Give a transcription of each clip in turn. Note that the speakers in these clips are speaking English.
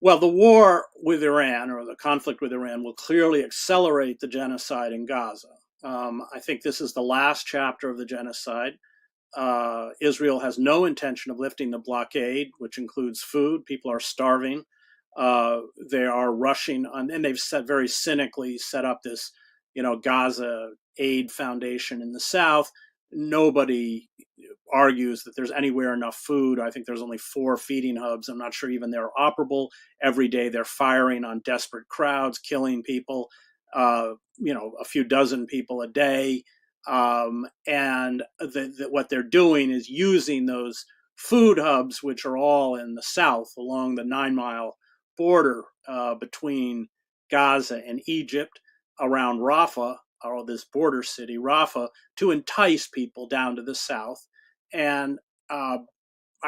Well, the war with Iran, or the conflict with Iran, will clearly accelerate the genocide in Gaza. I think this is the last chapter of the genocide. Israel has no intention of lifting the blockade, which includes food. People are starving. They are rushing on, and they've very cynically set up this, Gaza Aid Foundation in the south. Nobody argues that there's anywhere enough food. I think there's only 4 feeding hubs. I'm not sure even they're operable. Every day they're firing on desperate crowds, killing people, a few dozen people a day. And what they're doing is using those food hubs, which are all in the south along the 9-mile border between Gaza and Egypt, around Rafah, or this border city, Rafah, to entice people down to the south. And I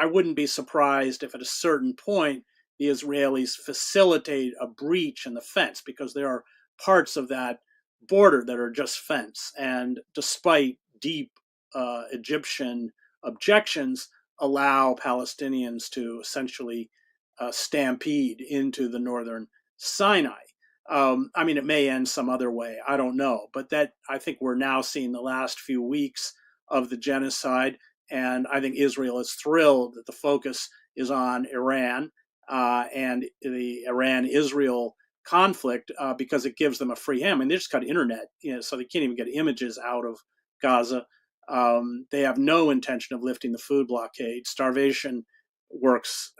wouldn't be surprised if at a certain point the Israelis facilitate a breach in the fence, because there are parts of that border that are just fence. And despite deep Egyptian objections, allow Palestinians to essentially stampede into the northern Sinai. It may end some other way. I don't know. But I think we're now seeing the last few weeks of the genocide. And I think Israel is thrilled that the focus is on Iran and the Iran-Israel conflict, because it gives them a free hand. They just got internet, so they can't even get images out of Gaza. They have no intention of lifting the food blockade. Starvation works.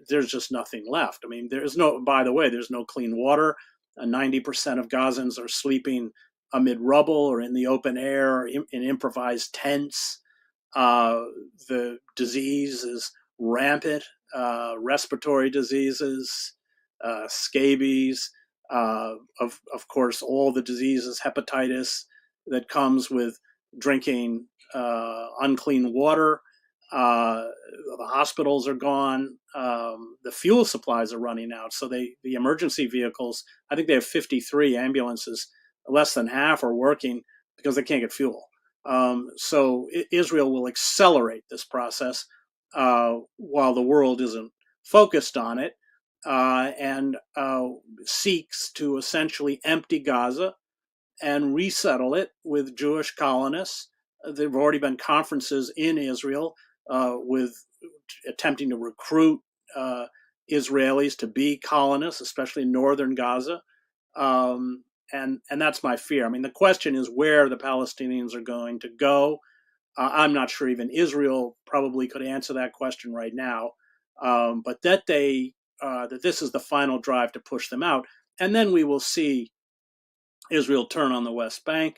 There's just nothing left. There's no clean water. 90% of Gazans are sleeping amid rubble or in the open air in improvised tents. The disease is rampant. Respiratory diseases, scabies, of course, all the diseases, hepatitis that comes with drinking unclean water. The hospitals are gone. The fuel supplies are running out. So the emergency vehicles, I think they have 53 ambulances. Less than half are working because they can't get fuel. So Israel will accelerate this process while the world isn't focused on it, and seeks to essentially empty Gaza and resettle it with Jewish colonists. There have already been conferences in Israel with attempting to recruit Israelis to be colonists, especially in northern Gaza. And that's my fear. The question is where the Palestinians are going to go. I'm not sure even Israel probably could answer that question right now. But that this is the final drive to push them out. And then we will see Israel turn on the West Bank.